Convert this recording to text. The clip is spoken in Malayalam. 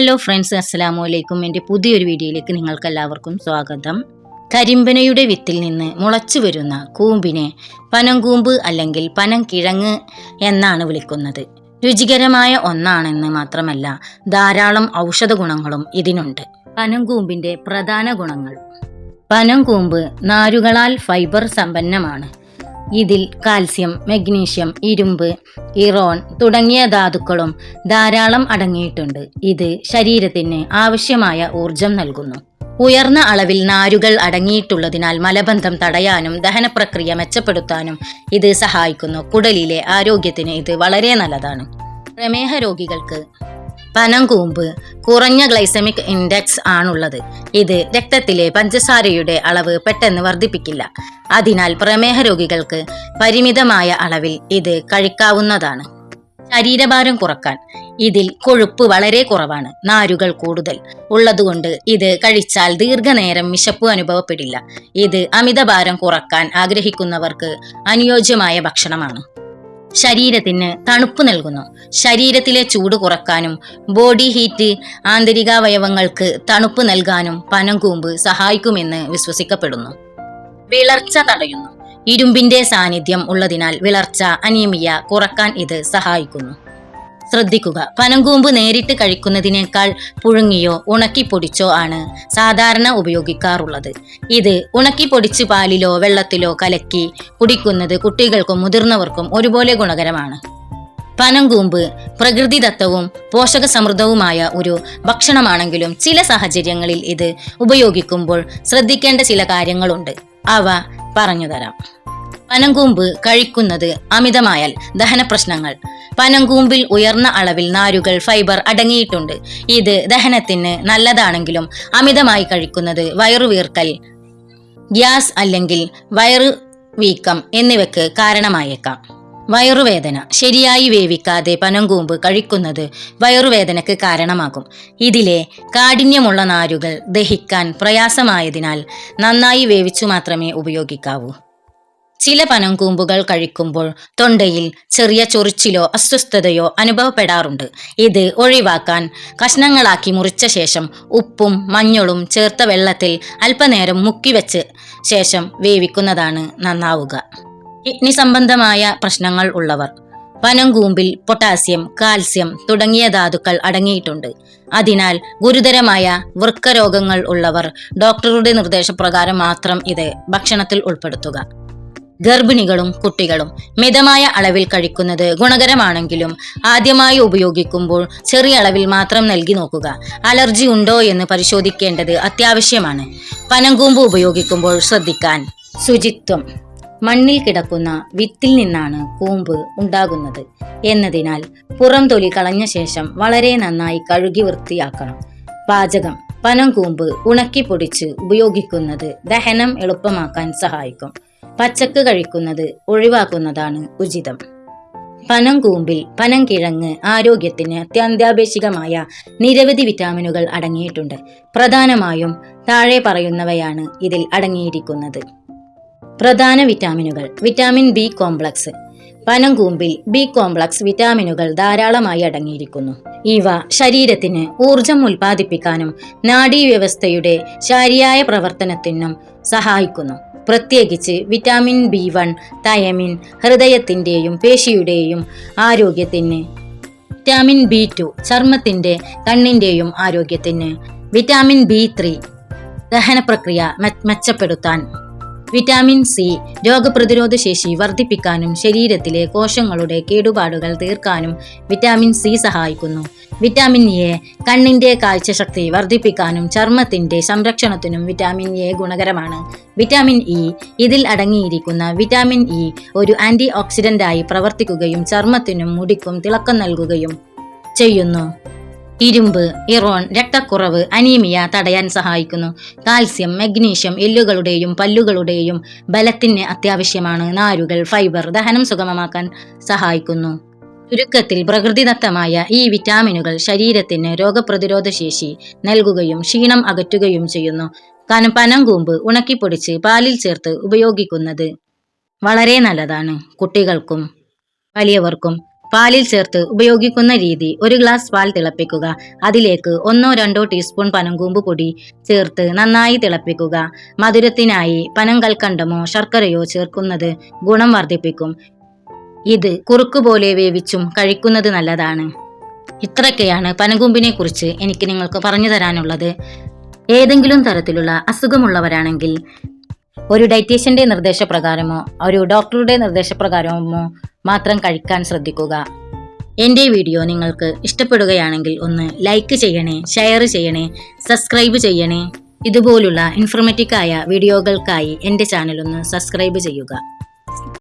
ഹലോ ഫ്രണ്ട്സ്, അസ്സലാമു അലൈക്കും. എൻ്റെ പുതിയൊരു വീഡിയോയിലേക്ക് നിങ്ങൾക്ക് എല്ലാവർക്കും സ്വാഗതം. കരിമ്പനയുടെ വിത്തിൽ നിന്ന് മുളച്ചു വരുന്ന കൂമ്പിനെ പനംകൂമ്പ് അല്ലെങ്കിൽ പനംകിഴങ്ങ് എന്നാണ് വിളിക്കുന്നത്. രുചികരമായ ഒന്നാണെന്ന് മാത്രമല്ല, ധാരാളം ഔഷധ ഗുണങ്ങളും ഇതിനുണ്ട്. പനംകൂമ്പിൻ്റെ പ്രധാന ഗുണങ്ങൾ. പനംകൂമ്പ് നാരുകളാൽ ഫൈബർ സമ്പന്നമാണ്. ഇതിൽ കാൽസ്യം, മഗ്നീഷ്യം, ഇരുമ്പ്, ഇറോൺ തുടങ്ങിയ ധാതുക്കളും ധാരാളം അടങ്ങിയിട്ടുണ്ട്. ഇത് ശരീരത്തിന് ആവശ്യമായ ഊർജം നൽകുന്നു. ഉയർന്ന അളവിൽ നാരുകൾ അടങ്ങിയിട്ടുള്ളതിനാൽ മലബന്ധം തടയാനും ദഹനപ്രക്രിയ മെച്ചപ്പെടുത്താനും ഇത് സഹായിക്കുന്നു. കുടലിലെ ആരോഗ്യത്തിന് ഇത് വളരെ നല്ലതാണ്. പ്രമേഹ രോഗികൾക്ക് പനംകൂമ്പ് കുറഞ്ഞ ഗ്ലൈസമിക് ഇൻഡെക്സ് ആണുള്ളത്. ഇത് രക്തത്തിലെ പഞ്ചസാരയുടെ അളവ് പെട്ടെന്ന് വർദ്ധിപ്പിക്കില്ല. അതിനാൽ പ്രമേഹ രോഗികൾക്ക് പരിമിതമായ അളവിൽ ഇത് കഴിക്കാവുന്നതാണ്. ശരീരഭാരം കുറക്കാൻ. ഇതിൽ കൊഴുപ്പ് വളരെ കുറവാണ്, നാരുകൾ കൂടുതൽ ഉള്ളതുകൊണ്ട് ഇത് കഴിച്ചാൽ ദീർഘനേരം വിശപ്പ് അനുഭവപ്പെടില്ല. ഇത് അമിതഭാരം കുറക്കാൻ ആഗ്രഹിക്കുന്നവർക്ക് അനുയോജ്യമായ ഭക്ഷണമാണ്. ശരീരത്തിന് തണുപ്പ് നൽകുന്നു. ശരീരത്തിലെ ചൂട് കുറക്കാനും ബോഡി ഹീറ്റ് ആന്തരികാവയവങ്ങൾക്ക് തണുപ്പ് നൽകാനും പനംകൂമ്പ് സഹായിക്കുമെന്ന് വിശ്വസിക്കപ്പെടുന്നു. വിളർച്ച തടയുന്നു. ഇരുമ്പിന്റെ സാന്നിധ്യം ഉള്ളതിനാൽ വിളർച്ച, അനീമിയ കുറക്കാൻ ഇത് സഹായിക്കുന്നു. ശ്രദ്ധിക്കുക, പനംകൂമ്പ് നേരിട്ട് കഴിക്കുന്നതിനേക്കാൾ പുഴുങ്ങിയോ ഉണക്കിപ്പൊടിച്ചോ ആണ് സാധാരണ ഉപയോഗിക്കാറുള്ളത്. ഇത് ഉണക്കിപ്പൊടിച്ച് പാലിലോ വെള്ളത്തിലോ കലക്കി കുടിക്കുന്നത് കുട്ടികൾക്കും മുതിർന്നവർക്കും ഒരുപോലെ ഗുണകരമാണ്. പനംകൂമ്പ് പ്രകൃതിദത്തവും പോഷകസമൃദ്ധവുമായ ഒരു ഭക്ഷണമാണെങ്കിലും ചില സാഹചര്യങ്ങളിൽ ഇത് ഉപയോഗിക്കുമ്പോൾ ശ്രദ്ധിക്കേണ്ട ചില കാര്യങ്ങളുണ്ട്. അവ പറഞ്ഞുതരാം. പനംകൂമ്പ് കഴിക്കുന്നത് അമിതമായാൽ ദഹന പ്രശ്നങ്ങൾ. പനംകൂമ്പിൽ ഉയർന്ന അളവിൽ നാരുകൾ, ഫൈബർ അടങ്ങിയിട്ടുണ്ട്. ഇത് ദഹനത്തിന് നല്ലതാണെങ്കിലും അമിതമായി കഴിക്കുന്നത് വയറുവീർക്കൽ, ഗ്യാസ് അല്ലെങ്കിൽ വയറു വീക്കം എന്നിവയ്ക്ക് കാരണമായേക്കാം. വയറുവേദന. ശരിയായി വേവിക്കാതെ പനംകൂമ്പ് കഴിക്കുന്നത് വയറുവേദനയ്ക്ക് കാരണമാകും. ഇതിലെ കാഠിന്യമുള്ള നാരുകൾ ദഹിക്കാൻ പ്രയാസമായതിനാൽ നന്നായി വേവിച്ചു മാത്രമേ ഉപയോഗിക്കാവൂ. ചില പനംകൂമ്പുകൾ കഴിക്കുമ്പോൾ തൊണ്ടയിൽ ചെറിയ ചൊറിച്ചിലോ അസ്വസ്ഥതയോ അനുഭവപ്പെടാറുണ്ട്. ഇത് ഒഴിവാക്കാൻ കഷ്ണങ്ങളാക്കി മുറിച്ച ശേഷം ഉപ്പും മഞ്ഞളും ചേർത്ത വെള്ളത്തിൽ അല്പനേരം മുക്കിവെച്ച് ശേഷം വേവിക്കുന്നതാണ് നന്നാവുക. കിഡ്നി സംബന്ധമായ പ്രശ്നങ്ങൾ ഉള്ളവർ. പനംകൂമ്പിൽ പൊട്ടാസ്യം, കാൽസ്യം തുടങ്ങിയ ധാതുക്കൾ അടങ്ങിയിട്ടുണ്ട്. അതിനാൽ ഗുരുതരമായ വൃക്കരോഗങ്ങൾ ഉള്ളവർ ഡോക്ടറുടെ നിർദ്ദേശപ്രകാരം മാത്രം ഇത് ഭക്ഷണത്തിൽ ഉൾപ്പെടുത്തുക. ഗർഭിണികളും കുട്ടികളും മിതമായ അളവിൽ കഴിക്കുന്നത് ഗുണകരമാണെങ്കിലും ആദ്യമായി ഉപയോഗിക്കുമ്പോൾ ചെറിയ അളവിൽ മാത്രം നൽകി നോക്കുക. അലർജി ഉണ്ടോ എന്ന് പരിശോധിക്കേണ്ടത് അത്യാവശ്യമാണ്. പനംകൂമ്പ് ഉപയോഗിക്കുമ്പോൾ ശ്രദ്ധിക്കാൻ. ശുചിത്വം. മണ്ണിൽ കിടക്കുന്ന വിത്തിൽ നിന്നാണ് കൂമ്പ് ഉണ്ടാകുന്നത് എന്നതിനാൽ പുറം തൊലി കളഞ്ഞ ശേഷം വളരെ നന്നായി കഴുകി വൃത്തിയാക്കണം. പാചകം. പനംകൂമ്പ് ഉണക്കി ഉപയോഗിക്കുന്നത് ദഹനം എളുപ്പമാക്കാൻ സഹായിക്കും. പച്ചക്ക് കഴിക്കുന്നത് ഒഴിവാക്കുന്നതാണ് ഉചിതം. പനംകൂമ്പിൽ പനംകിഴങ്ങ് ആരോഗ്യത്തിന് അത്യന്താപേക്ഷിതമായ നിരവധി വിറ്റാമിനുകൾ അടങ്ങിയിട്ടുണ്ട്. പ്രധാനമായും താഴെ പറയുന്നവയാണ് ഇതിൽ അടങ്ങിയിരിക്കുന്നത്. പ്രധാന വിറ്റാമിനുകൾ. Vitamin B complex. പനംകൂമ്പിൽ ബി കോംപ്ലക്സ് വിറ്റാമിനുകൾ ധാരാളമായി അടങ്ങിയിരിക്കുന്നു. ഇവ ശരീരത്തിന് ഊർജം ഉൽപ്പാദിപ്പിക്കാനും നാഡീവ്യവസ്ഥയുടെ ശരിയായ പ്രവർത്തനത്തിനും സഹായിക്കുന്നു. പ്രത്യേകിച്ച് വിറ്റാമിൻ B1, തയമിൻ ഹൃദയത്തിൻ്റെയും പേശിയുടെയും ആരോഗ്യത്തിന്. വിറ്റാമിൻ B2 ചർമ്മത്തിൻ്റെ, കണ്ണിൻ്റെയും ആരോഗ്യത്തിന്. വിറ്റാമിൻ B3 ദഹനപ്രക്രിയ മെച്ചപ്പെടുത്താൻ. വിറ്റാമിൻ സി രോഗപ്രതിരോധ ശേഷി വർദ്ധിപ്പിക്കാനും ശരീരത്തിലെ കോശങ്ങളുടെ കേടുപാടുകൾ തീർക്കാനും വിറ്റാമിൻ സി സഹായിക്കുന്നു. വിറ്റാമിൻ എ കണ്ണിന്റെ കാഴ്ചശക്തി വർദ്ധിപ്പിക്കാനും ചർമ്മത്തിന്റെ സംരക്ഷണത്തിനും വിറ്റാമിൻ എ ഗുണകരമാണ്. Vitamin E. ഇതിൽ അടങ്ങിയിരിക്കുന്ന വിറ്റാമിൻ ഇ ഒരു ആന്റി ഓക്സിഡന്റായി പ്രവർത്തിക്കുകയും ചർമ്മത്തിനും മുടിക്കും തിളക്കം നൽകുകയും ചെയ്യുന്നു. ഇരുമ്പ്, ഇറോൺ രക്തക്കുറവ്, അനീമിയ തടയാൻ സഹായിക്കുന്നു. കാൽസ്യം, മഗ്നീഷ്യം എല്ലുകളുടെയും പല്ലുകളുടെയും ബലത്തിന് അത്യാവശ്യമാണ്. നാരുകൾ, ഫൈബർ ദഹനം സുഗമമാക്കാൻ സഹായിക്കുന്നു. ചുരുക്കത്തിൽ പ്രകൃതിദത്തമായ ഈ വിറ്റാമിനുകൾ ശരീരത്തിന് രോഗപ്രതിരോധ ശേഷി നൽകുകയും ക്ഷീണം അകറ്റുകയും ചെയ്യുന്നു. പനംകൂമ്പ് ഉണക്കിപ്പൊടിച്ച് പാലിൽ ചേർത്ത് ഉപയോഗിക്കുന്നത് വളരെ നല്ലതാണ്. കുട്ടികൾക്കും വലിയവർക്കും പാലിൽ ചേർത്ത് ഉപയോഗിക്കുന്ന രീതി: 1 ഗ്ലാസ് പാൽ തിളപ്പിക്കുക. അതിലേക്ക് 1-2 ടീസ്പൂൺ പനങ്കൂമ്പ് പൊടി ചേർത്ത് നന്നായി തിളപ്പിക്കുക. മധുരത്തിനായി പനം കൽക്കണ്ടമോ ശർക്കരയോ ചേർക്കുന്നത് ഗുണം വർദ്ധിപ്പിക്കും. ഇത് കുറുക്ക് പോലെ വേവിച്ചും കഴിക്കുന്നത് നല്ലതാണ്. ഇത്രയൊക്കെയാണ് പനങ്കൂമ്പിനെ കുറിച്ച് എനിക്ക് നിങ്ങൾക്ക് പറഞ്ഞു തരാനുള്ളത്. ഏതെങ്കിലും തരത്തിലുള്ള അസുഖമുള്ളവരാണെങ്കിൽ ഒരു ഡയറ്റീഷ്യന്റെ നിർദ്ദേശപ്രകാരമോ ഒരു ഡോക്ടറുടെ നിർദ്ദേശപ്രകാരമോ മാത്രം കഴിക്കാൻ ശ്രദ്ധിക്കുക. എൻ്റെ വീഡിയോ നിങ്ങൾക്ക് ഇഷ്ടപ്പെടുകയാണെങ്കിൽ ഒന്ന് ലൈക്ക് ചെയ്യണേ, ഷെയർ ചെയ്യണേ, സബ്സ്ക്രൈബ് ചെയ്യണേ. ഇതുപോലുള്ള ഇൻഫോർമേറ്റീവായ വീഡിയോകൾക്കായി എൻ്റെ ചാനൽ ഒന്ന് സബ്സ്ക്രൈബ് ചെയ്യുക.